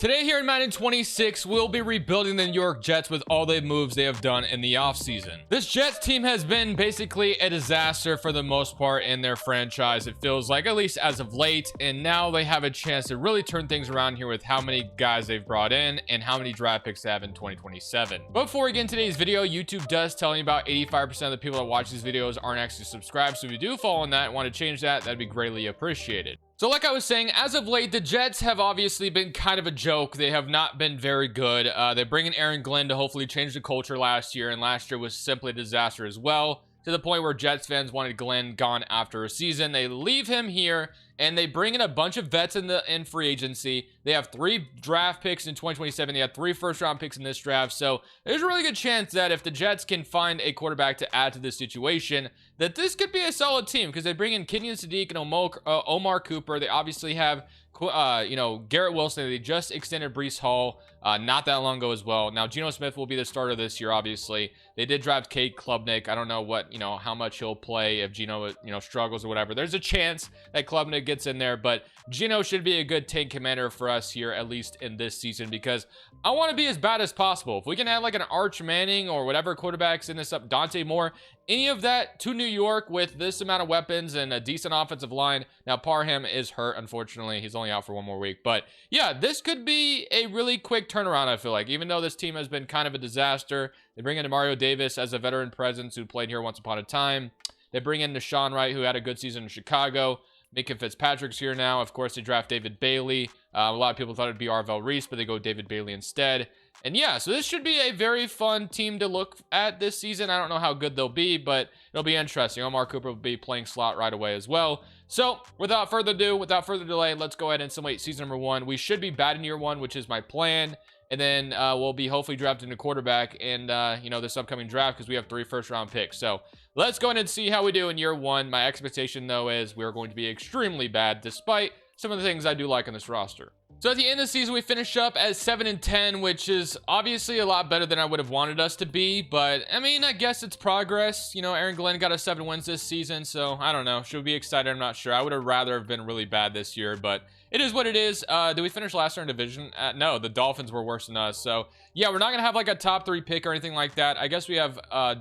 Today here in Madden 26, we'll be rebuilding the New York Jets with all the moves they have done in the offseason. This Jets team has been basically a disaster for the most part in their franchise, it feels like, at least as of late, and now they have a chance to really turn things around here with how many guys they've brought in and how many draft picks they have in 2027. Before we get into today's video, YouTube does tell me about 85% of the people that watch these videos aren't actually subscribed, so if you do follow on that and want to change that, that'd be greatly appreciated. So like I was saying, as of late, the Jets have obviously been kind of a joke. They have not been very good. They bring in Aaron Glenn to hopefully change the culture last year, and last year was simply a disaster as well, to the point where Jets fans wanted Glenn gone after a season. They leave him here, and they bring in a bunch of vets in free agency. They have 3 draft picks in 2027. They have 3 first-round picks in this draft. So there's a really good chance that if the Jets can find a quarterback to add to this situation, that this could be a solid team, because they bring in Kenyon Sadiq and Omar Cooper. They obviously have Garrett Wilson. They just extended Breece Hall not that long ago as well. Now Geno Smith will be the starter this year. Obviously they did draft Cade Klubnik. I don't know what how much he'll play if Geno struggles or whatever. There's a chance that Klubnik gets in there, but Geno should be a good tank commander for us here, at least in this season, because I want to be as bad as possible. If we can add like an Arch Manning or whatever quarterbacks in this up, Dante Moore, any of that to New York with this amount of weapons and a decent offensive line. Now Parham is hurt, unfortunately. He's only out for 1 more week, but yeah, this could be a really quick turnaround. I feel like, even though this team has been kind of a disaster, they bring in Mario Davis as a veteran presence who played here once upon a time. They bring in Deshaun Wright, who had a good season in Chicago. Minka Fitzpatrick's here now. Of course, they draft David Bailey. A lot of people thought it'd be Arvell Reese, but they go David Bailey instead. And yeah, so this should be a very fun team to look at this season. I don't know how good they'll be, but it'll be interesting. Omar Cooper will be playing slot right away as well. So without further ado, without further delay, let's go ahead and simulate season number 1. We should be bad in year 1, which is my plan. And then we'll be hopefully drafting a quarterback in this upcoming draft, because we have 3 first-round picks. So let's go ahead and see how we do in year 1. My expectation, though, is we're going to be extremely bad, despite some of the things I do like on this roster. So at the end of the season, we finish up at 7-10, which is obviously a lot better than I would have wanted us to be. But I mean, I guess it's progress. Aaron Glenn got us 7 wins this season, so I don't know. Should we be excited? I'm not sure. I would have rather have been really bad this year, but it is what it is. Did we finish last year in division? No, the Dolphins were worse than us. So yeah, we're not gonna have like a top 3 pick or anything like that. I guess we have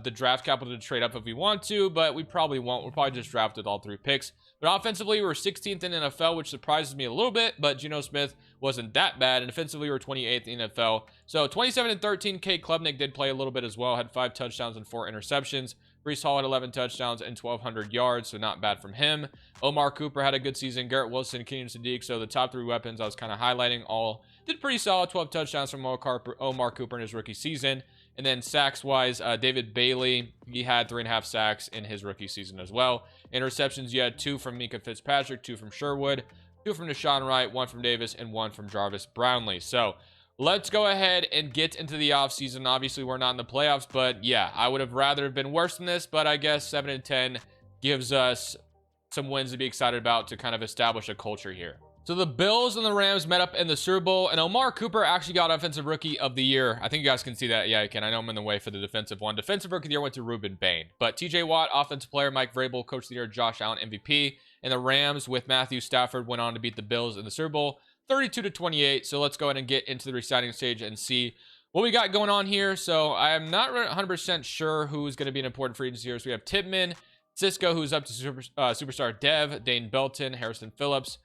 the draft capital to trade up if we want to, but we probably won't. We'll probably just draft with all 3 picks. But offensively, we're 16th in NFL, which surprises me a little bit, but Geno Smith wasn't that bad. And defensively, we're 28th in NFL. So 27-13, Cade Klubnik did play a little bit as well, had 5 touchdowns and 4 interceptions. Breece Hall had 11 touchdowns and 1,200 yards, so not bad from him. Omar Cooper had a good season. Garrett Wilson, Kenyon Sadiq, so the top 3 weapons I was kind of highlighting all did pretty solid. 12 touchdowns from Omar Cooper in his rookie season. And then sacks-wise, David Bailey, he had 3.5 sacks in his rookie season as well. Interceptions, you had 2 from Minka Fitzpatrick, 2 from Sherwood, 2 from Deshaun Wright, 1 from Davis, and 1 from Jarvis Brownlee. So let's go ahead and get into the offseason. Obviously, we're not in the playoffs, but yeah, I would have rather have been worse than this, but I guess 7-10 gives us some wins to be excited about to kind of establish a culture here. So the Bills and the Rams met up in the Super Bowl, and Omar Cooper actually got Offensive Rookie of the Year. I think you guys can see that. Yeah, you can. I know I'm in the way for the defensive one. Defensive Rookie of the Year went to Ruben Bain. But TJ Watt, Offensive Player, Mike Vrabel, Coach of the Year, Josh Allen, MVP. And the Rams with Matthew Stafford went on to beat the Bills in the Super Bowl, 32-28. So let's go ahead and get into the resigning stage and see what we got going on here. So I am not 100% sure who's going to be an important free agent here. So we have Tippmann, Cisco, who's up to superstar Dev, Dane Belton, Harrison Phillips,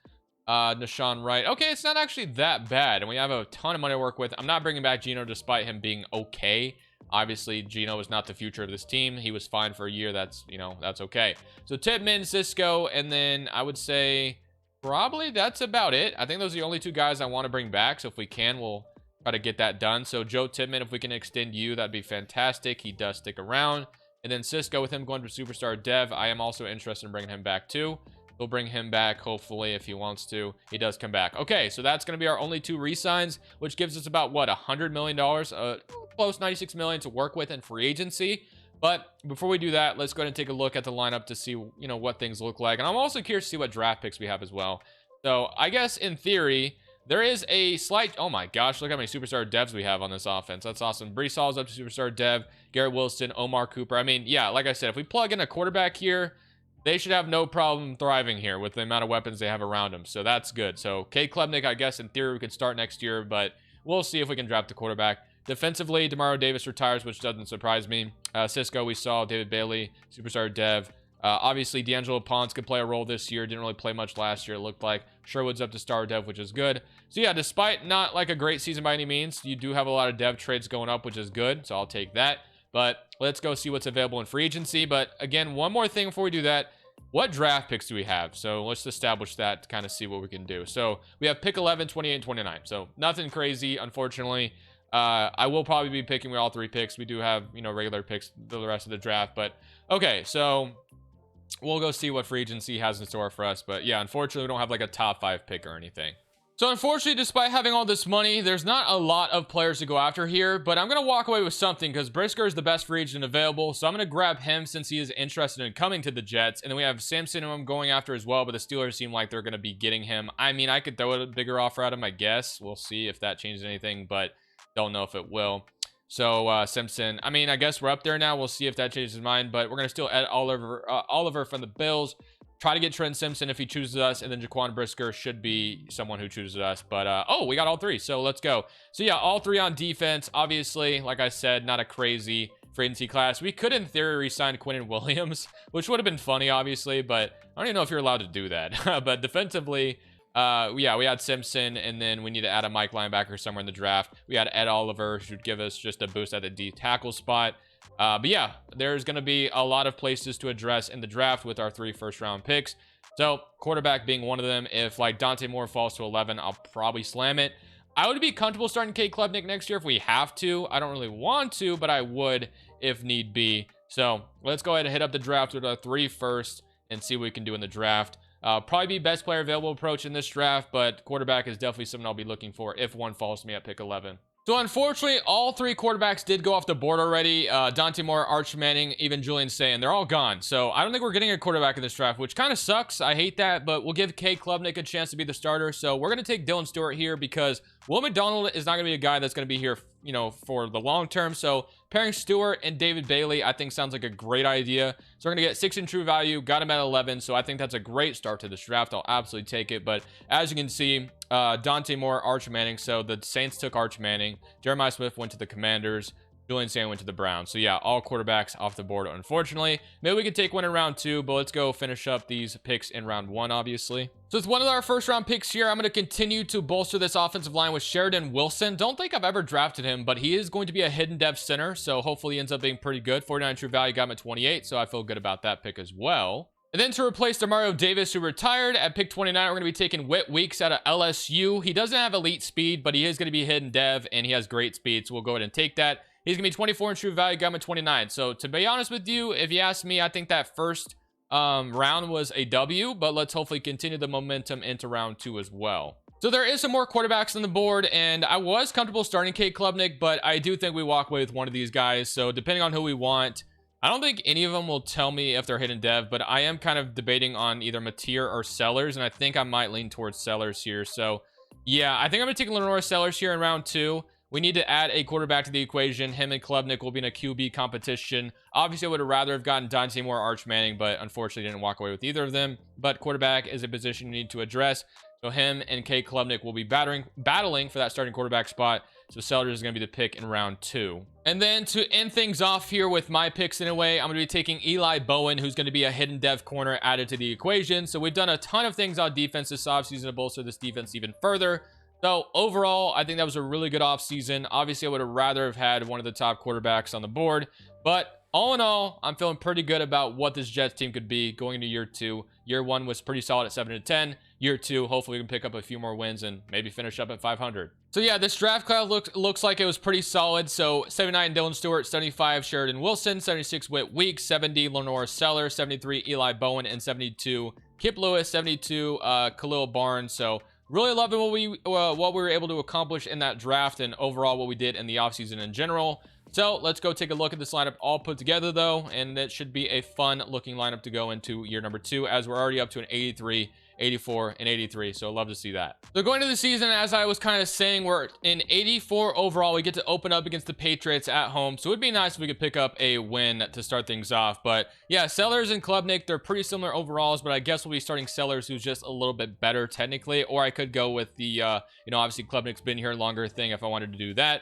Deshaun Wright. Okay, it's not actually that bad, and we have a ton of money to work with. I'm not bringing back Geno despite him being okay. Obviously, Geno is not the future of this team. He was fine for a year. That's that's okay. So Tippmann, Cisco, and then I would say probably that's about it. I think those are the only 2 guys I want to bring back. So if we can, we'll try to get that done. So Joe Tippmann, if we can extend you, that'd be fantastic. He does stick around. And then Cisco, with him going to superstar Dev, I am also interested in bringing him back too. We'll bring him back, hopefully, if he wants to. He does come back. Okay, so that's going to be our only 2 re-signs, which gives us about, what, $100 million? Close $96 million to work with in free agency. But before we do that, let's go ahead and take a look at the lineup to see, what things look like. And I'm also curious to see what draft picks we have as well. So I guess, in theory, there is a slight... Oh, my gosh, look how many superstar devs we have on this offense. That's awesome. Breece Hall's up to superstar dev. Garrett Wilson, Omar Cooper. I mean, yeah, like I said, if we plug in a quarterback here... they should have no problem thriving here with the amount of weapons they have around them. So that's good. So Cade Klubnik, I guess in theory we could start next year, but we'll see if we can draft a quarterback. Defensively, Demario Davis retires, which doesn't surprise me. Cisco, we saw David Bailey, superstar dev. Obviously, D'Angelo Ponce could play a role this year. Didn't really play much last year, it looked like. Sherwood's up to star dev, which is good. So yeah, despite not like a great season by any means, you do have a lot of dev trades going up, which is good. So I'll take that. But let's go see what's available in free agency. But again, one more thing before we do that. What draft picks do we have? So let's establish that to kind of see what we can do. So we have pick 11, 28, and 29. So nothing crazy, unfortunately. I will probably be picking with all 3 picks. We do have, you know, regular picks the rest of the draft. But okay, so we'll go see what free agency has in store for us. But yeah, unfortunately, we don't have like a top 5 pick or anything. So unfortunately, despite having all this money, there's not a lot of players to go after here, but I'm going to walk away with something because Brisker is the best free agent available. So I'm going to grab him since he is interested in coming to the Jets. And then we have Simpson who I'm going after as well, but the Steelers seem like they're going to be getting him. I mean, I could throw a bigger offer at him, I guess. We'll see if that changes anything, but don't know if it will. So Simpson, I mean, I guess we're up there now. We'll see if that changes his mind, but we're going to still add Oliver from the Bills. Try to get Trent Simpson if he chooses us, and then Jaquan Brisker should be someone who chooses us. But, oh, we got all 3, so let's go. So, yeah, all 3 on defense. Obviously, like I said, not a crazy free agency class. We could, in theory, re-sign Quinnen Williams, which would have been funny, obviously, but I don't even know if you're allowed to do that. But defensively, yeah, we had Simpson, and then we need to add a Mike linebacker somewhere in the draft. We had Ed Oliver, who would give us just a boost at the D tackle spot. But yeah, there's going to be a lot of places to address in the draft with our 3 first-round picks. So quarterback being one of them. If like Dante Moore falls to 11, I'll probably slam it. I would be comfortable starting Cade Klubnik next year if we have to. I don't really want to, but I would if need be. So let's go ahead and hit up the draft with our 3 first and see what we can do in the draft. Probably be best player available approach in this draft, but quarterback is definitely something I'll be looking for if one falls to me at pick 11. So unfortunately, all 3 quarterbacks did go off the board already. Dante Moore, Arch Manning, even Julian Sayin. They're all gone. So I don't think we're getting a quarterback in this draft, which kind of sucks. I hate that, but we'll give Cade Klubnik a chance to be the starter. So we're going to take Dylan Stewart here because Will McDonald is not going to be a guy that's going to be here, you know, for the long term. So pairing Stewart and David Bailey, I think sounds like a great idea. So we're going to get 6 in true value, got him at 11. So I think that's a great start to this draft. I'll absolutely take it. But as you can see, Dante Moore, Arch Manning. So the Saints took Arch Manning. Jeremiah Smith went to the Commanders. Julian Sayin went to the Browns. So yeah, all quarterbacks off the board, unfortunately. Maybe we could take one in round 2, but let's go finish up these picks in round 1, obviously. So with one of our first round picks here, I'm going to continue to bolster this offensive line with Sheridan Wilson. Don't think I've ever drafted him, but he is going to be a hidden dev center. So hopefully he ends up being pretty good. 49 true value, got him at 28. So I feel good about that pick as well. And then to replace Demario Davis, who retired at pick 29, we're going to be taking Whit Weeks out of LSU. He doesn't have elite speed, but he is going to be hidden dev, and he has great speed. So we'll go ahead and take that. He's going to be 24 in true value, got him at 29. So to be honest with you, if you ask me, I think that first round was a W, but let's hopefully continue the momentum into round 2 as well. So there is some more quarterbacks on the board, and I was comfortable starting Cade Klubnik, but I do think we walk away with one of these guys. So depending on who we want, I don't think any of them will tell me if they're hidden dev, but I am kind of debating on either Mateer or Sellers, and I think I might lean towards Sellers here. So yeah, I think I'm going to take Lenore Sellers here in round 2. We need to add a quarterback to the equation. Him and Klubnik will be in a QB competition. Obviously, I would have rather have gotten Dante Moore, Arch Manning, but unfortunately didn't walk away with either of them. But quarterback is a position you need to address. So him and Cade Klubnik will be battling for that starting quarterback spot. So Sellers is going to be the pick in round 2. And then to end things off here with my picks in a way, I'm going to be taking Eli Bowen, who's going to be a hidden dev corner added to the equation. So we've done a ton of things on defense this offseason to bolster this defense even further. So overall, I think that was a really good offseason. Obviously, I would have rather have had one of the top quarterbacks on the board. But all in all, I'm feeling pretty good about what this Jets team could be going into year 2. Year 1 was pretty solid at 7-10. Year 2, hopefully we can pick up a few more wins and maybe finish up at 500. So yeah, this draft class looks like it was pretty solid. So 79 Dylan Stewart, 75 Sheridan Wilson, 76 Whit Weeks, 70 Lenore Seller, 73 Eli Bowen, and 72 Kip Lewis, 72 Khalil Barnes. So really loving what we were able to accomplish in that draft and overall what we did in the offseason in general. So let's go take a look at this lineup all put together though, and it should be a fun looking lineup to go into year number 2, as we're already up to an 83 84, and 83. So love to see that. So going to the season, as I was kind of saying, we're in 84 overall. We get to open up against the Patriots at home. So it would be nice if we could pick up a win to start things off. But yeah, Sellers and Klubnik, they're pretty similar overalls, but I guess we'll be starting Sellers, who's just a little bit better technically. Or I could go with the, obviously Klubnik's been here longer thing if I wanted to do that.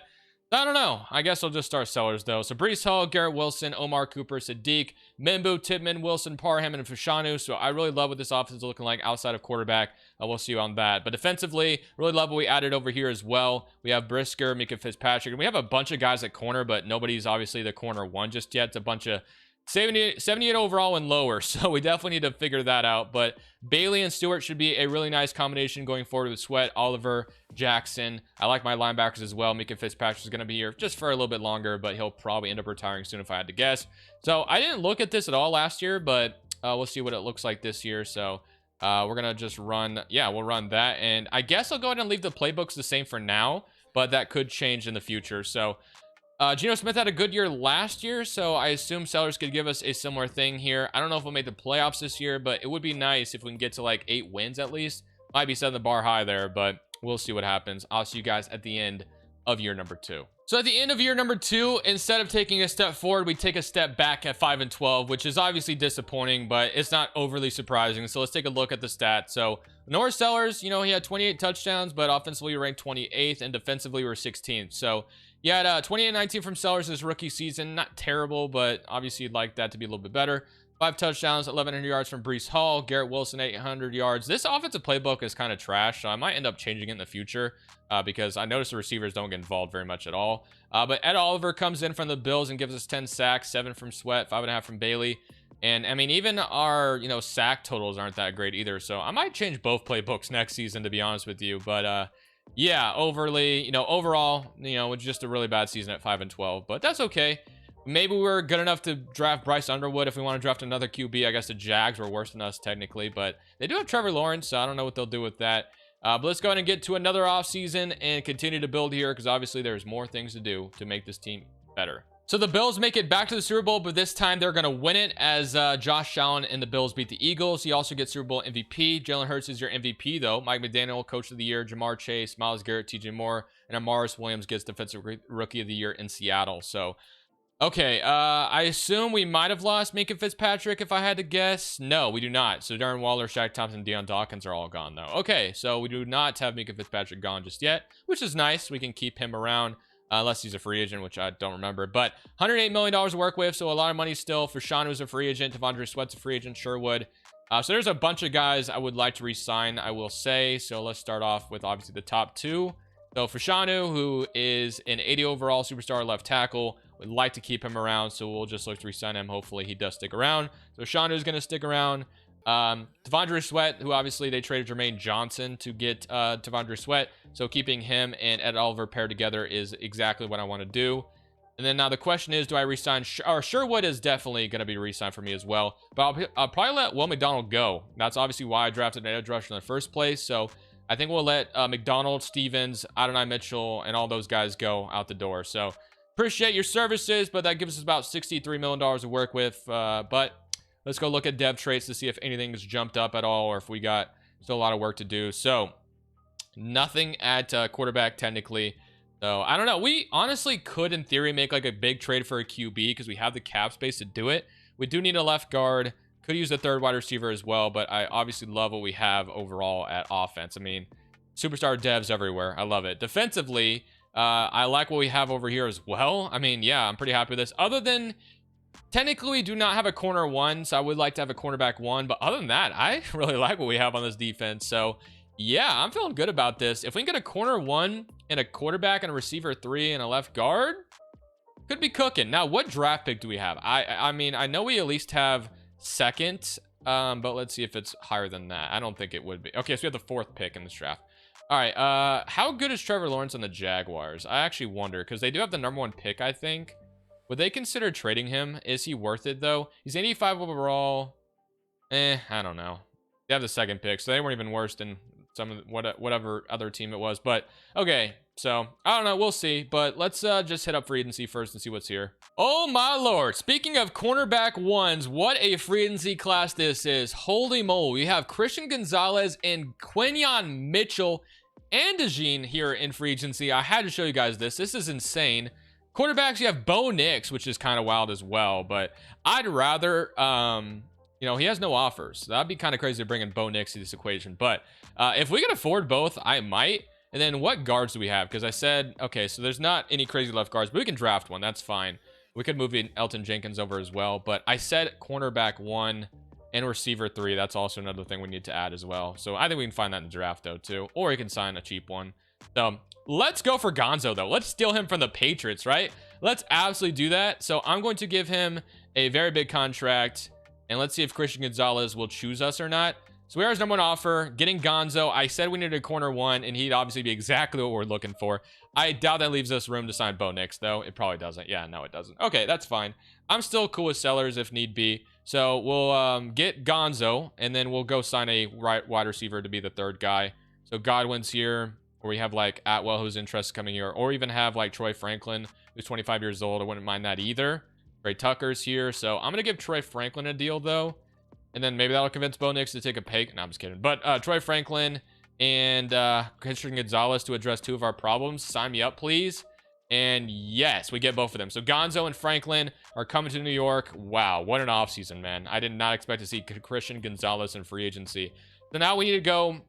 I don't know. I guess I'll just start Sellers, though. So Breece Hall, Garrett Wilson, Omar Cooper, Sadiq, Mimbu, Tippmann, Wilson, Parham, and Fashanu. So I really love what this offense is looking like outside of quarterback. We'll see you on that. But defensively, really love what we added over here as well. We have Brisker, Mika Fitzpatrick, and we have a bunch of guys at corner, but nobody's obviously the corner one just yet. It's a bunch of 78 overall and lower, so we definitely need to figure that out. But Bailey and Stewart should be a really nice combination going forward with Sweat, Oliver, Jackson. I like my linebackers as well. Mika Fitzpatrick is going to be here just for a little bit longer, but he'll probably end up retiring soon if I had to guess. So I didn't look at this at all last year, but we'll see what it looks like this year. So we're going to just run, we'll run that. And I guess I'll go ahead and leave the playbooks the same for now, but that could change in the future. So Geno Smith had a good year last year, so I assume Sellers could give us a similar thing here. I don't know if we'll make the playoffs this year, but it would be nice if we can get to like 8 wins at least. Might be setting the bar high there, but we'll see what happens. I'll see you guys at the end of year number 2. So at the end of year number 2, instead of taking a step forward, we take a step back at 5-12, which is obviously disappointing, but it's not overly surprising. So let's take a look at the stats. So Norris Sellers, he had 28 touchdowns, but offensively we ranked 28th and defensively we're 16th. So he had 28-19 from Sellers his rookie season. Not terrible, but obviously you'd like that to be a little bit better. 5 touchdowns, 1,100 yards from Breece Hall. Garrett Wilson, 800 yards. This offensive playbook is kind of trash, so I might end up changing it in the future because I noticed the receivers don't get involved very much at all. But Ed Oliver comes in from the Bills and gives us 10 sacks, 7 from Sweat, 5.5 from Bailey. And, I mean, even our, sack totals aren't that great either. So I might change both playbooks next season, to be honest with you. But, yeah, overall, it's just a really bad season at 5-12. But that's okay. Maybe we're good enough to draft Bryce Underwood if we want to draft another QB. I guess the Jags were worse than us technically, but they do have Trevor Lawrence, so I don't know what they'll do with that. But let's go ahead and get to another offseason and continue to build here because obviously there's more things to do to make this team better. So the Bills make it back to the Super Bowl, but this time they're going to win it as Josh Allen and the Bills beat the Eagles. He also gets Super Bowl MVP. Jalen Hurts is your MVP, though. Mike McDaniel, Coach of the Year. Jamar Chase, Myles Garrett, TJ Moore, and Amaris Williams gets Defensive Rookie of the Year in Seattle. So okay, I assume we might have lost Mika Fitzpatrick if I had to guess. No, we do not. So Darren Waller, Shaq Thompson, and Deion Dawkins are all gone, though. Okay, so we do not have Mika Fitzpatrick gone just yet, which is nice. We can keep him around unless he's a free agent, which I don't remember. But $108 million to work with, so a lot of money still. For Sean, who's a free agent. Devondre Sweat's a free agent. Sherwood. So there's a bunch of guys I would like to re-sign, I will say. So let's start off with, obviously, the top 2. So Fashanu, who is an 80 overall superstar left tackle, would like to keep him around, so we'll just look to re-sign him. Hopefully he does stick around. So Fashanu is going to stick around. Devondre Sweat, who obviously they traded Jermaine Johnson to get Devondre Sweat, so keeping him and Ed Oliver paired together is exactly what I want to do. And then now the question is, do I re-sign? Sherwood is definitely going to be re-signed for me as well, but I'll probably let Will McDonald go. That's obviously why I drafted an edge rusher in the first place, so I think we'll let McDonald, Stevens, Adonai Mitchell, and all those guys go out the door. So appreciate your services, but that gives us about $63 million to work with. But let's go look at dev traits to see if anything has jumped up at all or if we got still a lot of work to do. So nothing at quarterback technically. So I don't know. We honestly could, in theory, make like a big trade for a QB because we have the cap space to do it. We do need a left guard. Could use a third wide receiver as well, but I obviously love what we have overall at offense. I mean, superstar devs everywhere. I love it. Defensively, I like what we have over here as well. I mean, yeah, I'm pretty happy with this. Other than, technically, we do not have a corner 1, so I would like to have a cornerback 1. But other than that, I really like what we have on this defense. So, yeah, I'm feeling good about this. If we can get a corner 1 and a quarterback and a receiver 3 and a left guard, could be cooking. Now, what draft pick do we have? I mean, I know we at least have second, but let's see if it's higher than that. I don't think it would be. Okay, so we have the 4th pick in this draft. All right, how good is Trevor Lawrence on the Jaguars? I actually wonder, because they do have the number 1 pick, I think. Would they consider trading him? Is he worth it, though? He's 85 overall. I don't know. They have the 2nd pick, so they weren't even worse than whatever other team it was. But okay, so I don't know, we'll see. But let's just hit up free agency first and see what's here. Oh my lord, speaking of cornerback ones, what a free agency class this is. Holy moly, we have Christian Gonzalez and Quinyon Mitchell and DeJean here in free agency. I had to show you guys this. This is insane. Quarterbacks, you have Bo Nix, which is kind of wild as well, but I'd rather, you know, he has no offers. So that'd be kind of crazy to bring in Bo Nix to this equation. But if we can afford both, I might. And then what guards do we have? Because I said, okay, so there's not any crazy left guards, but we can draft one. That's fine. We could move Elton Jenkins over as well. But I said cornerback 1 and receiver 3. That's also another thing we need to add as well. So I think we can find that in the draft, though, too. Or you can sign a cheap one. So let's go for Gonzo, though. Let's steal him from the Patriots, right? Let's absolutely do that. So I'm going to give him a very big contract. And let's see if Christian Gonzalez will choose us or not. So we are his number 1 offer. Getting Gonzo. I said we needed a corner 1, and he'd obviously be exactly what we're looking for. I doubt that leaves us room to sign Bo Nix, though. It probably doesn't. Yeah, no, it doesn't. Okay, that's fine. I'm still cool with sellers if need be. So we'll get Gonzo, and then we'll go sign a wide receiver to be the 3rd guy. So Godwin's here, or we have like Atwell, who's interested coming here, or even have like Troy Franklin, who's 25 years old. I wouldn't mind that either. Trey Tucker's here. So I'm going to give Troy Franklin a deal, though. And then maybe that'll convince Bo Nix to take a pay. No, I'm just kidding. But Troy Franklin and Christian Gonzalez to address 2 of our problems. Sign me up, please. And yes, we get both of them. So Gonzo and Franklin are coming to New York. Wow, what an offseason, man. I did not expect to see Christian Gonzalez in free agency. So now we need to go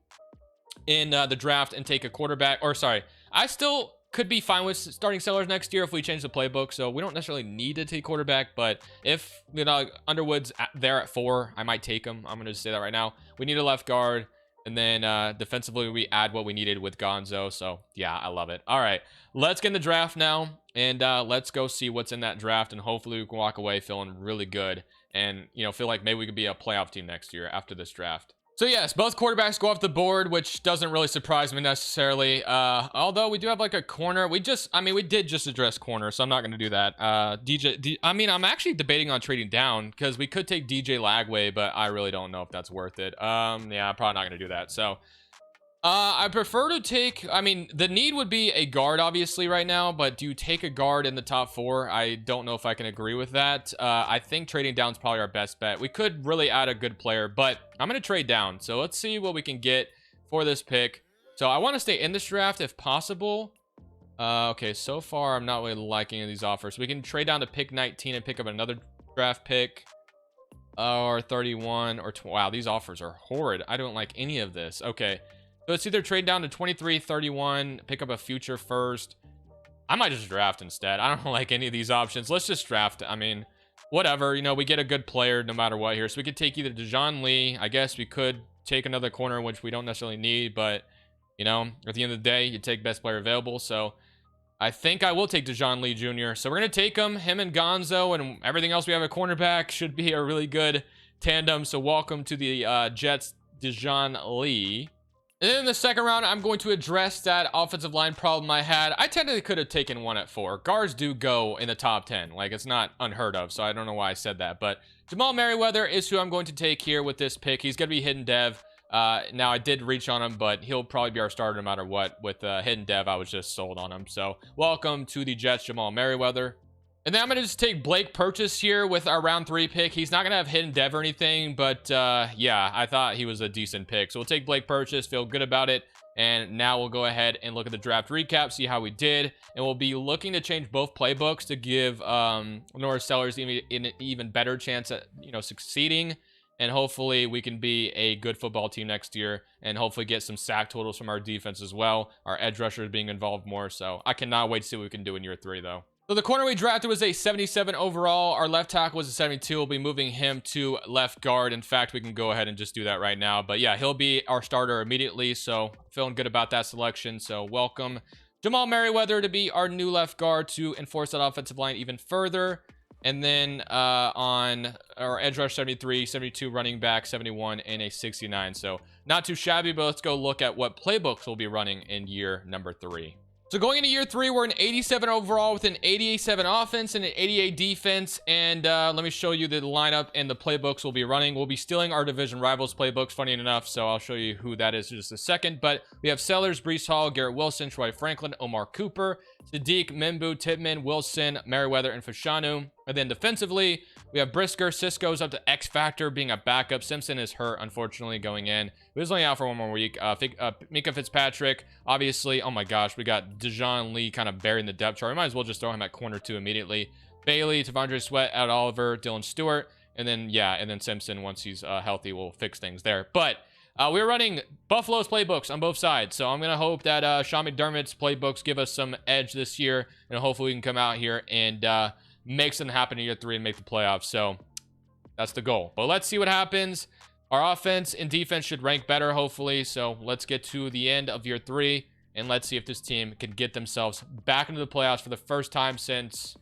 in the draft and take a quarterback. Or sorry, I still could be fine with starting sellers next year if we change the playbook. So we don't necessarily need to take quarterback, but if, you know, Underwood's there at 4, I might take him. I'm going to just say that right now. We need a left guard. And then defensively, we add what we needed with Gonzo. So, yeah, I love it. All right, let's get in the draft now. And let's go see what's in that draft. And hopefully we can walk away feeling really good. And, you know, feel like maybe we could be a playoff team next year after this draft. So yes, both quarterbacks go off the board, which doesn't really surprise me necessarily. Although we do have like a corner. We did just address corner, so I'm not going to do that. I'm actually debating on trading down because we could take DJ Lagway, but I really don't know if that's worth it. Yeah, I'm probably not going to do that. So I prefer to take, the need would be a guard obviously right now, but do you take a guard in the top 4? I don't know if I can agree with that. I think trading down is probably our best bet. We could really add a good player, but I'm going to trade down. So let's see what we can get for this pick. So I want to stay in this draft if possible. Okay, so far I'm not really liking any of these offers. We can trade down to pick 19 and pick up another draft pick. Or 31 or wow, these offers are horrid. I don't like any of this. Okay. So it's either trade down to 23, 31, pick up a future first. I might just draft instead. I don't like any of these options. Let's just draft. Whatever. You know, we get a good player no matter what here. So we could take either DeJean Lee. I guess we could take another corner, which we don't necessarily need. But, you know, at the end of the day, you take best player available. So I think I will take DeJean Lee Jr. So we're going to take him and Gonzo, and everything else we have at cornerback should be a really good tandem. So welcome to the Jets, DeJean Lee. And then in the second round, I'm going to address that offensive line problem I had. I technically could have taken one at 4. Guards do go in the top 10. Like, it's not unheard of, so I don't know why I said that. But Jamal Merriweather is who I'm going to take here with this pick. He's going to be hidden dev. Now, I did reach on him, but he'll probably be our starter no matter what. With hidden dev, I was just sold on him. So, welcome to the Jets, Jamal Merriweather. And then I'm going to just take Blake Purchase here with our round 3 pick. He's not going to have hidden dev or anything, but yeah, I thought he was a decent pick. So we'll take Blake Purchase, feel good about it. And now we'll go ahead and look at the draft recap, see how we did. And we'll be looking to change both playbooks to give Norris Sellers an even better chance at, you know, succeeding. And hopefully we can be a good football team next year and hopefully get some sack totals from our defense as well. Our edge rushers being involved more. So I cannot wait to see what we can do in year 3, though. So the corner we drafted was a 77 overall. Our left tackle was a 72. We'll be moving him to left guard. In fact, we can go ahead and just do that right now. But yeah, he'll be our starter immediately. So feeling good about that selection. So welcome Jamal Merriweather to be our new left guard to enforce that offensive line even further. And then on our edge rush 73, 72 running back 71, and a 69. So not too shabby, but let's go look at what playbooks we'll be running in year number 3. So going into year 3, we're an 87 overall with an 87 offense and an 88 defense. And let me show you the lineup and the playbooks we'll be running. We'll be stealing our division rivals playbooks, funny enough. So I'll show you who that is in just a second. But we have Sellers, Brees Hall, Garrett Wilson, Troy Franklin, Omar Cooper, Sadiq, Mimbu, Titman, Wilson, Merriweather, and Fashanu. And then defensively, we have Brisker. Cisco's up to X Factor being a backup. Simpson is hurt, unfortunately, going in. He was only out for one more week. Mika Fitzpatrick, obviously. Oh my gosh, we got Dejon Lee kind of burying the depth chart. We might as well just throw him at corner 2 immediately. Bailey, Tavondre Sweat, Ed Oliver, Dylan Stewart. And then, yeah, and then Simpson, once he's healthy, will fix things there. But we're running Buffalo's playbooks on both sides. So I'm going to hope that Sean McDermott's playbooks give us some edge this year. And hopefully we can come out here and make something happen in year 3 and make the playoffs. So that's the goal. But let's see what happens. Our offense and defense should rank better, hopefully. So let's get to the end of year 3. And let's see if this team can get themselves back into the playoffs for the first time since...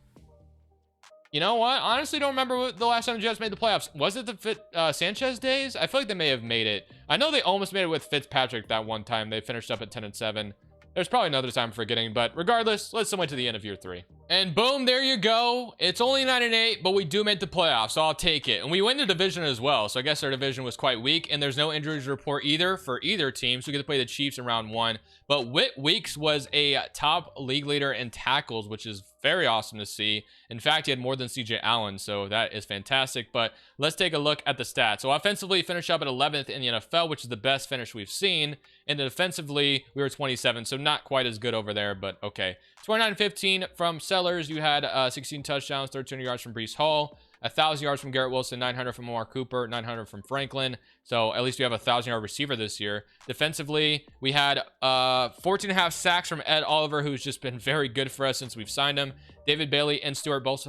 You know what? Honestly, don't remember the last time the Jets made the playoffs. Was it the Sanchez days? I feel like they may have made it. I know they almost made it with Fitzpatrick that one time. They finished up at 10-7. There's probably another time forgetting, but regardless, let's wait to the end of year 3. And boom, there you go. It's only 9-8, but we do make the playoffs, so I'll take it. And we win the division as well, so I guess our division was quite weak, and there's no injuries report either for either team, so we get to play the Chiefs in round 1. But Whit Weeks was a top league leader in tackles, which is very awesome to see. In fact, he had more than CJ Allen, so that is fantastic. But let's take a look at the stats. So offensively, finished up at 11th in the NFL, which is the best finish we've seen. And defensively, we were 27, so not quite as good over there, but okay. 29-15 from Sellers. You had 16 touchdowns, 1,300 yards from Brees Hall, 1,000 yards from Garrett Wilson, 900 from Omar Cooper, 900 from Franklin. So at least we have a 1,000-yard receiver this year. Defensively, we had 14.5 sacks from Ed Oliver, who's just been very good for us since we've signed him. David Bailey and Stewart both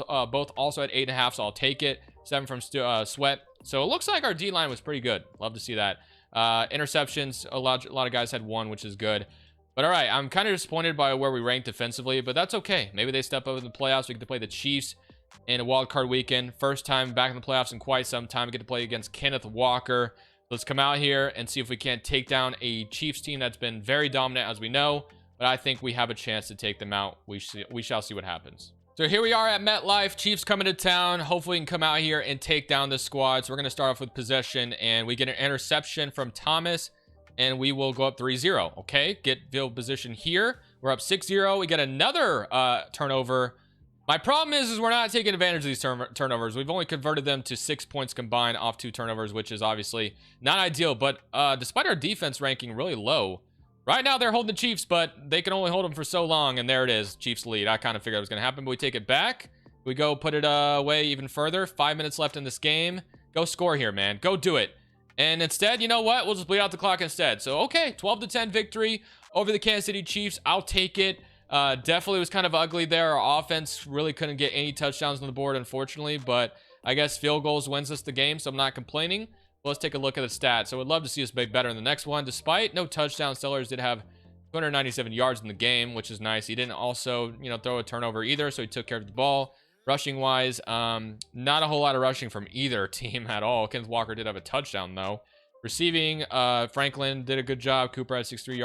also had 8.5, so I'll take it. 7 from Sweat. So it looks like our D-line was pretty good. Love to see that. Interceptions, a lot of guys had 1, which is good. But all right, I'm kind of disappointed by where we ranked defensively, but that's okay. Maybe they step up in the playoffs. We get to play the Chiefs in a wild card weekend. First time back in the playoffs in quite some time. We get to play against Kenneth Walker. Let's come out here and see if we can't take down a Chiefs team that's been very dominant, as we know. But I think we have a chance to take them out. We shall see what happens. So here we are at MetLife. Chiefs coming to town. Hopefully we can come out here and take down this squad. So we're going to start off with possession, and we get an interception from Thomas, and we will go up 3-0. Okay, get field position here. We're up 6-0. We get another turnover. My problem is we're not taking advantage of these turnovers. We've only converted them to 6 points combined off 2 turnovers, which is obviously not ideal. But despite our defense ranking really low, right now they're holding the Chiefs, but they can only hold them for so long. And there it is, Chiefs lead. I kind of figured it was going to happen, but we take it back. We go put it away even further. 5 minutes left in this game. Go score here, man. Go do it. And instead, you know what? We'll just bleed out the clock instead. So, okay, 12-10 victory over the Kansas City Chiefs. I'll take it. Definitely was kind of ugly there. Our offense really couldn't get any touchdowns on the board, unfortunately. But I guess field goals wins us the game, so I'm not complaining. But let's take a look at the stats. So I would love to see us make better in the next one. Despite no touchdowns, Sellers did have 297 yards in the game, which is nice. He didn't also, throw a turnover either, so he took care of the ball. Rushing wise, not a whole lot of rushing from either team at all. Kenneth Walker did have a touchdown though. Receiving, Franklin did a good job. Cooper had 63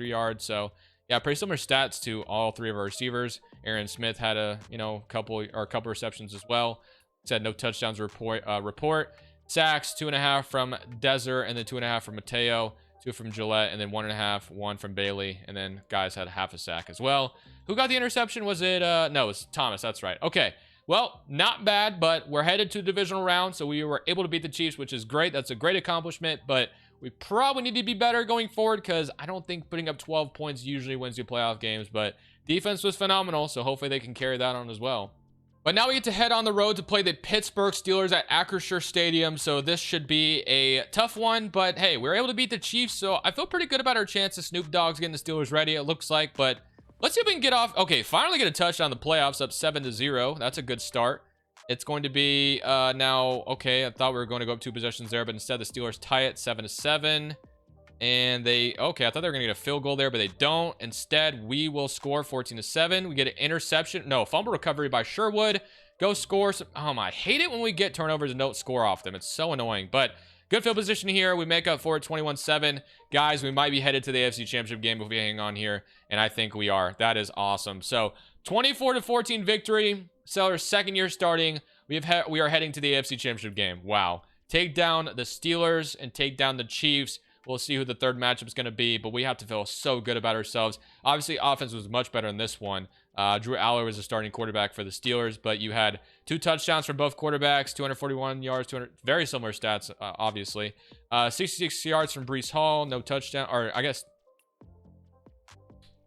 yards. So yeah, pretty similar stats to all 3 of our receivers. Aaron Smith had a couple receptions as well. Said no touchdowns report. Sacks 2.5 from Dezer, and then 2.5 from Mateo, 2 from Gillette, and then 1.5, 1 from Bailey, and then guys had half a sack as well. Who got the interception? Was it no, it was Thomas. That's right. Okay, well, not bad, but we're headed to the divisional round, so we were able to beat the Chiefs, which is great. That's a great accomplishment, but we probably need to be better going forward, because I don't think putting up 12 points usually wins you playoff games. But defense was phenomenal, so hopefully they can carry that on as well. But now we get to head on the road to play the Pittsburgh Steelers at Acrisure Stadium. So this should be a tough one. But hey, we were able to beat the Chiefs. So I feel pretty good about our chances. Snoop Dogg's getting the Steelers ready, it looks like. But let's see if we can get off. Okay, finally get a touchdown in the playoffs, up 7-0. That's a good start. It's going to be now, okay, I thought we were going to go up 2 possessions there. But instead the Steelers tie it 7-7. And I thought they were going to get a field goal there, but they don't. Instead, we will score 14-7. We get an interception. No, fumble recovery by Sherwood. Go score some. I hate it when we get turnovers and don't score off them. It's so annoying. But good field position here. We make up for it 21-7. Guys, we might be headed to the AFC Championship game if we hang on here, and I think we are. That is awesome. So 24-14 victory. Sellers second year starting. We are heading to the AFC Championship game. Wow. Take down the Steelers and take down the Chiefs. We'll see who the third matchup is going to be, but we have to feel so good about ourselves. Obviously, offense was much better in this one. Drew Aller was the starting quarterback for the Steelers, but you had 2 touchdowns from both quarterbacks, 241 yards, 200, very similar stats, obviously. 66 yards from Breece Hall, no touchdown, or I guess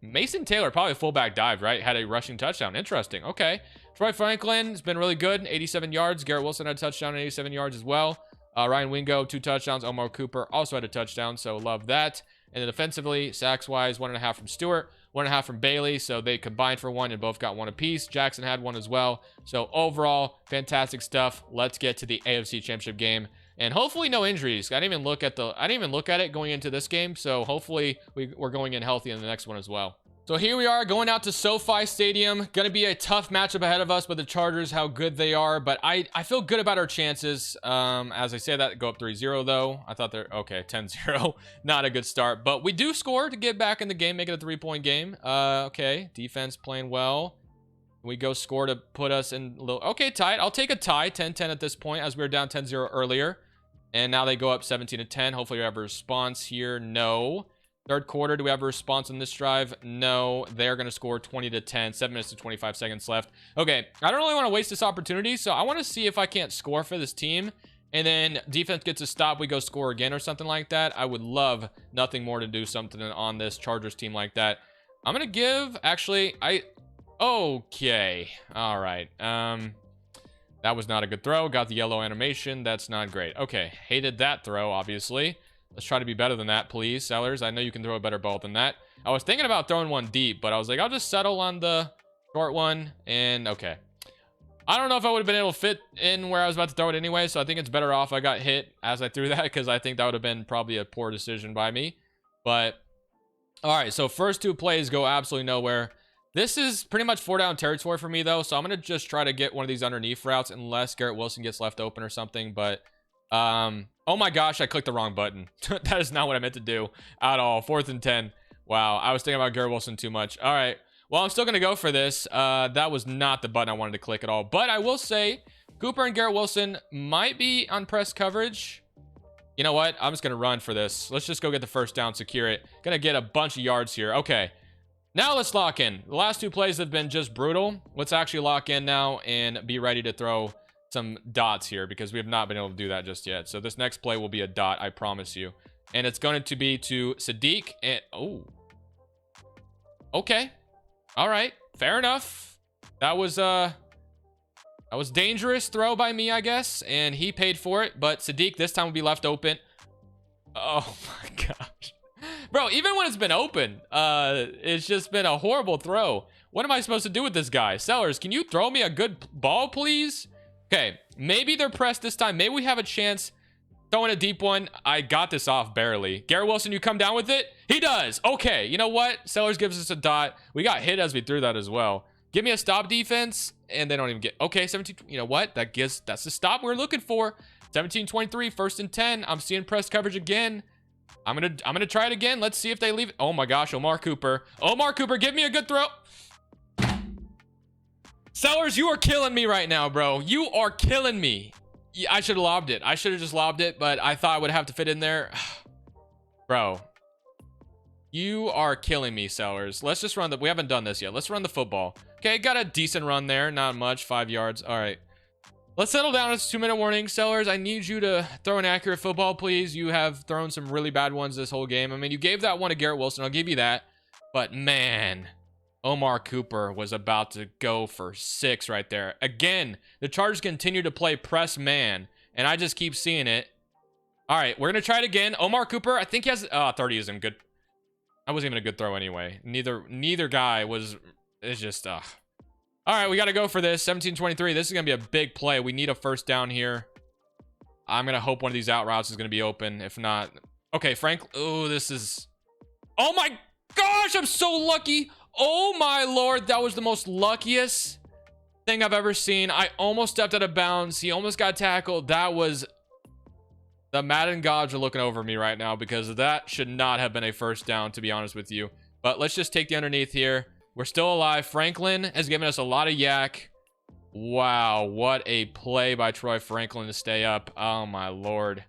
Mason Taylor, probably a fullback dive, right? Had a rushing touchdown. Interesting. Okay. Troy Franklin has been really good, 87 yards. Garrett Wilson had a touchdown, 87 yards as well. Ryan Wingo, 2 touchdowns. Omar Cooper also had a touchdown, so love that. And then defensively, sacks-wise, 1.5 from Stewart, 1.5 from Bailey, so they combined for 1 and both got 1 apiece. Jackson had 1 as well. So overall, fantastic stuff. Let's get to the AFC Championship game. And hopefully no injuries. I didn't even look at it going into this game, so hopefully we're going in healthy in the next one as well. So here we are going out to SoFi Stadium. Going to be a tough matchup ahead of us with the Chargers, how good they are. But I feel good about our chances. As I say that, go up 3-0 though. I thought they're, okay, 10-0. Not a good start. But we do score to get back in the game, make it a 3-point game. Okay, defense playing well. We go score to put us in a little, okay, tight. I'll take a tie, 10-10 at this point, as we were down 10-0 earlier. And now they go up 17-10. Hopefully we have a response here. No. Third quarter, do we have a response on this drive? No. They're going to score 20-10. 7 minutes and 25 seconds left. Okay, I don't really want to waste this opportunity, so I want to see if I can't score for this team. And then defense gets a stop, we go score again or something like that. I would love nothing more to do something on this Chargers team like that. I'm going to give, actually, okay. All right. That was not a good throw. Got the yellow animation. That's not great. Okay, hated that throw, obviously. Let's try to be better than that, please, Sellers. I know you can throw a better ball than that. I was thinking about throwing one deep, but I was like, I'll just settle on the short one. And okay. I don't know if I would have been able to fit in where I was about to throw it anyway, so I think it's better off I got hit as I threw that, because I think that would have been probably a poor decision by me. But, all right, so first 2 plays go absolutely nowhere. This is pretty much 4-down territory for me, though, so I'm going to just try to get one of these underneath routes unless Garrett Wilson gets left open or something, but... oh my gosh, I clicked the wrong button. That is not what I meant to do at all. 4th and 10. Wow, I was thinking about Garrett Wilson too much. All right, well, I'm still gonna go for this. That was not the button I wanted to click at all, but I will say Cooper and Garrett Wilson might be on press coverage. You know what, I'm just gonna run for this. Let's just go get the first down, secure it. Gonna get a bunch of yards here. Okay, now let's lock in. The last 2 plays have been just brutal. Let's actually lock in now and be ready to throw some dots here, because we have not been able to do that just yet. So this next play will be a dot, I promise you. And it's going to be to Sadiq. And oh, okay, all right, fair enough. That was dangerous throw by me, I guess, and he paid for it. But Sadiq this time will be left open. Oh my gosh, bro, even when it's been open, it's just been a horrible throw. What am I supposed to do with this guy? Sellers, can you throw me a good ball, please? Okay, maybe they're pressed this time. Maybe we have a chance throwing a deep one. I got this off barely. Garrett Wilson, you come down with it? He does. Okay, you know what? Sellers gives us a dot. We got hit as we threw that as well. Give me a stop defense, and they don't even get... Okay, 17... You know what? That's the stop we're looking for. 17-23, 1st and 10. I'm seeing press coverage again. I'm gonna try it again. Let's see if they leave it. Oh my gosh, Omar Cooper. Omar Cooper, give me a good throw. Sellers, you are killing me right now, bro. You are killing me. I should have lobbed it. I should have just lobbed it, but I thought I would have to fit in there. Bro, you are killing me, Sellers. Let's just run the... We haven't done this yet. Let's run the football. Okay, got a decent run there. Not much. 5 yards. All right. Let's settle down. It's a 2-minute warning. Sellers, I need you to throw an accurate football, please. You have thrown some really bad ones this whole game. I mean, you gave that one to Garrett Wilson. I'll give you that. But, man... Omar Cooper was about to go for 6 right there. Again, the Chargers continue to play press man, and I just keep seeing it. All right, we're going to try it again. Omar Cooper, I think he has... 30 isn't good. That wasn't even a good throw anyway. Neither guy was... It's just... All right, we got to go for this. 17-23. This is going to be a big play. We need a first down here. I'm going to hope one of these out routes is going to be open. If not... Okay, Frank... Oh, this is... Oh my gosh, I'm so lucky. Oh my lord, that was the most luckiest thing I've ever seen. I almost stepped out of bounds. He almost got tackled. That was The Madden gods are looking over me right now because that should not have been a first down, to be honest with you. But let's just take the underneath here. We're still alive. Franklin has given us a lot of yak. Wow, what a play by Troy Franklin to stay up. Oh, my Lord.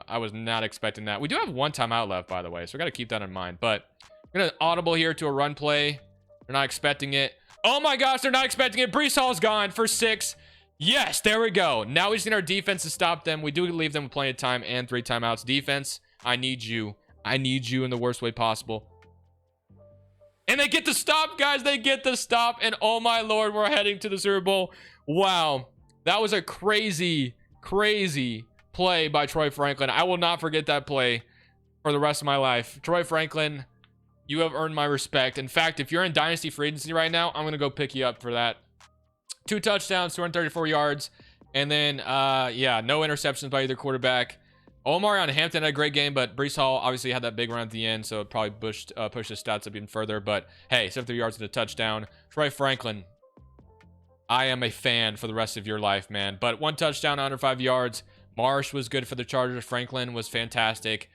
I was not expecting that. We do have one timeout left, by the way, so we got to keep that in mind. But we're going to audible here to a run play. They're not expecting it. Oh, my gosh, they're not expecting it. Breece Hall's gone for 6. Yes, there we go. Now we just need our defense to stop them. We do leave them with plenty of time and 3 timeouts. Defense, I need you. I need you in the worst way possible. And they get the stop, guys. They get the stop. And oh, my Lord, we're heading to the Super Bowl. Wow. That was a crazy, crazy play by Troy Franklin. I will not forget that play for the rest of my life. Troy Franklin, you have earned my respect. In fact, if you're in Dynasty Free Agency right now, I'm going to go pick you up for that. 2 touchdowns, 234 yards. And then, yeah, no interceptions by either quarterback. Omar on Hampton had a great game, but Breece Hall obviously had that big run at the end, so it probably pushed his stats up even further. But hey, 73 yards and a touchdown. Troy Franklin, I am a fan for the rest of your life, man. But 1 touchdown, 105 yards. Marsh was good for the Chargers. Franklin was fantastic.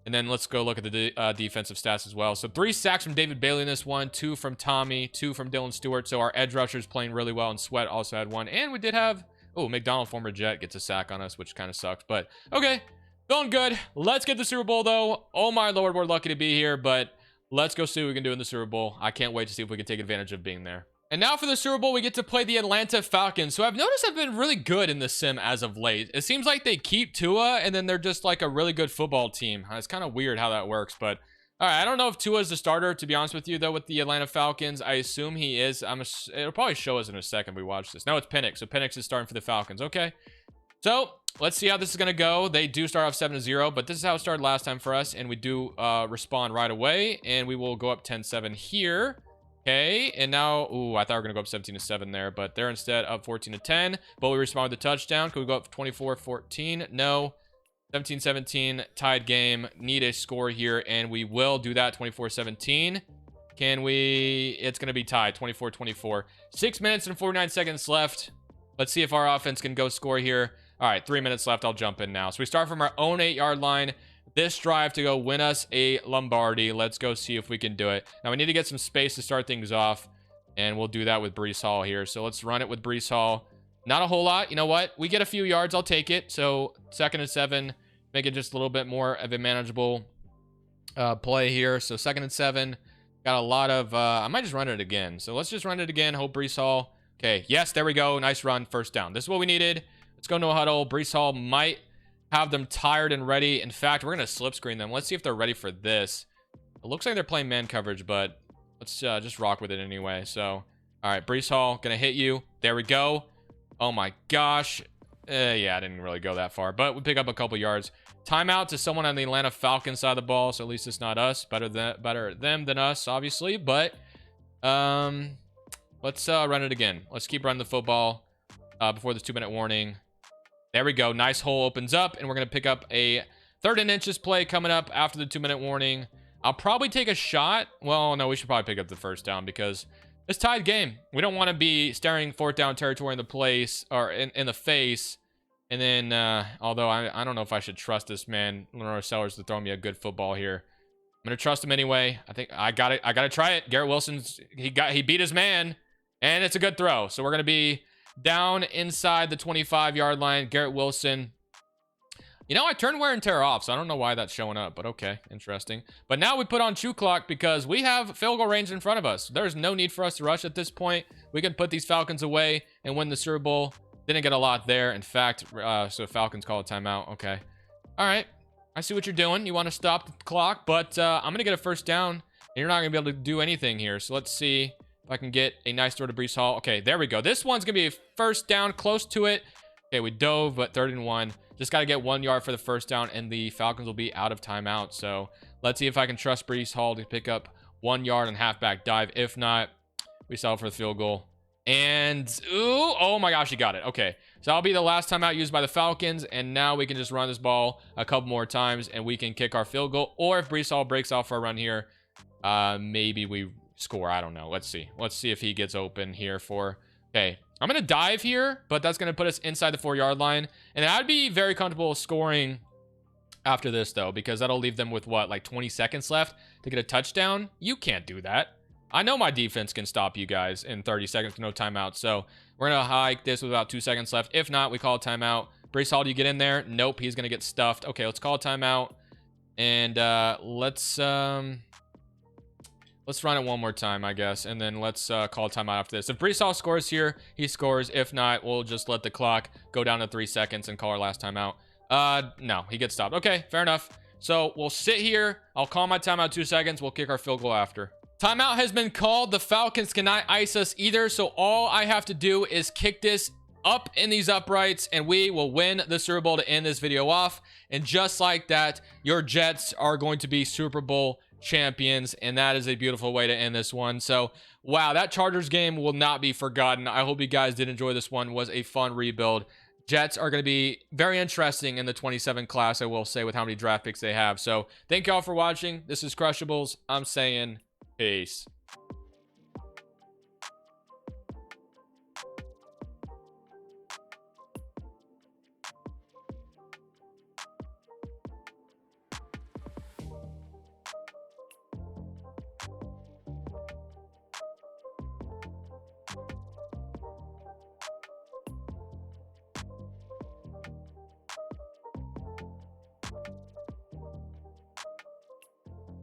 And then let's go look at the defensive stats as well. So 3 sacks from David Bailey in this one, 2 from Tommy, 2 from Dylan Stewart. So our edge rushers playing really well, and Sweat also had 1. And we did have, oh, McDonald, former Jet, gets a sack on us, which kind of sucks. But okay, feeling good. Let's get the Super Bowl, though. Oh, my Lord, we're lucky to be here. But let's go see what we can do in the Super Bowl. I can't wait to see if we can take advantage of being there. And now for the Super Bowl, we get to play the Atlanta Falcons. So I've noticed I've been really good in the sim as of late. It seems like they keep Tua, and then they're just like a really good football team. It's kind of weird how that works, but all right. I don't know if Tua is the starter, to be honest with you, though, with the Atlanta Falcons. I assume he is. It'll probably show us in a second we watch this. No, it's Penix. So Penix is starting for the Falcons. Okay. So let's see how this is going to go. They do start off 7-0, but this is how it started last time for us, and we do respond right away, and we will go up 10-7 here. Okay, and now, ooh, I thought we were going to go up 17-7 there, but they're instead up 14-10, but we respond with a touchdown. Could we go up 24-14? No. 17-17, tied game. Need a score here, and we will do that, 24-17. Can we? It's going to be tied, 24-24. 6 minutes and 49 seconds left. Let's see if our offense can go score here. All right, 3 minutes left. I'll jump in now. So we start from our own 8-yard line. This drive to go win us a Lombardi. Let's go see if we can do it. Now, we need to get some space to start things off, and we'll do that with Breece Hall here. So let's run it with Breece Hall. Not a whole lot. You know what? We get a few yards. I'll take it. So 2nd and 7. Make it just a little bit more of a manageable play here. So 2nd and 7. Got a lot of... I might just run it again. So let's just run it again. Hope Breece Hall... Okay, yes, there we go. Nice run. First down. This is what we needed. Let's go into a huddle. Breece Hall might... have them tired and ready. In fact, we're going to slip screen them. Let's see if they're ready for this. It looks like they're playing man coverage, but let's just rock with it anyway. So, all right, Breece Hall, going to hit you. There we go. Oh, my gosh. Yeah, I didn't really go that far, but we pick up a couple yards. Timeout to someone on the Atlanta Falcons side of the ball, so at least it's not us. Better them than us, obviously, but let's run it again. Let's keep running the football before this 2-minute warning. There we go. Nice hole opens up, and we're going to pick up a 3rd and inches play coming up after the 2-minute warning. I'll probably take a shot. Well, no, we should probably pick up the first down because it's tied game. We don't want to be staring 4th down territory in the place or in the face. And then, although I don't know if I should trust this man, Lenore Sellers, to throw me a good football here. I'm going to trust him anyway. I think I got it. I got to try it. Garrett Wilson's, he beat his man, and it's a good throw. So we're going to be down inside the 25-yard line. Garrett Wilson. You know, I turned wear and tear off, so I don't know why that's showing up, but okay, interesting. But now we put on shoe clock because we have field goal range in front of us. There's no need for us to rush at this point. We can put these Falcons away and win the Super Bowl. Didn't get a lot there. In fact, so Falcons call a timeout. Okay. All right. I see what you're doing. You want to stop the clock, but I'm going to get a first down, and you're not going to be able to do anything here. So let's see if I can get a nice throw to Breece Hall. Okay, there we go. This one's going to be a first down, close to it. Okay, we dove, but 3rd and 1. Just got to get 1 yard for the first down, and the Falcons will be out of timeout. So let's see if I can trust Breece Hall to pick up 1 yard and halfback dive. If not, we settle for the field goal. And, ooh, oh my gosh, he got it. Okay, so that'll be the last timeout used by the Falcons, and now we can just run this ball a couple more times, and we can kick our field goal. Or if Breece Hall breaks off for a run here, maybe we score. I don't know. Let's see. Let's see if he gets open here for... Okay, I'm going to dive here, but that's going to put us inside the 4-yard line. And I'd be very comfortable scoring after this, though, because that'll leave them with, what, like 20 seconds left to get a touchdown? You can't do that. I know my defense can stop you guys in 30 seconds with no timeout. So we're going to hike this with about 2 seconds left. If not, we call a timeout. Breece Hall, do you get in there? Nope, he's going to get stuffed. Okay, let's call a timeout. And let's run it one more time, I guess. And then let's call a timeout after this. If Breece Hall scores here, he scores. If not, we'll just let the clock go down to 3 seconds and call our last timeout. No, he gets stopped. Okay, fair enough. So we'll sit here. I'll call my timeout 2 seconds. We'll kick our field goal after. Timeout has been called. The Falcons cannot ice us either. So all I have to do is kick this up in these uprights and we will win the Super Bowl to end this video off. And just like that, your Jets are going to be Super Bowl champions. And that is a beautiful way to end this one. So wow, that Chargers game will not be forgotten. I hope you guys did enjoy this one. It was a fun rebuild. Jets are going to be very interesting in the 27 class, I will say, with how many draft picks they have. So thank you all for watching. This is Crushables. I'm saying peace.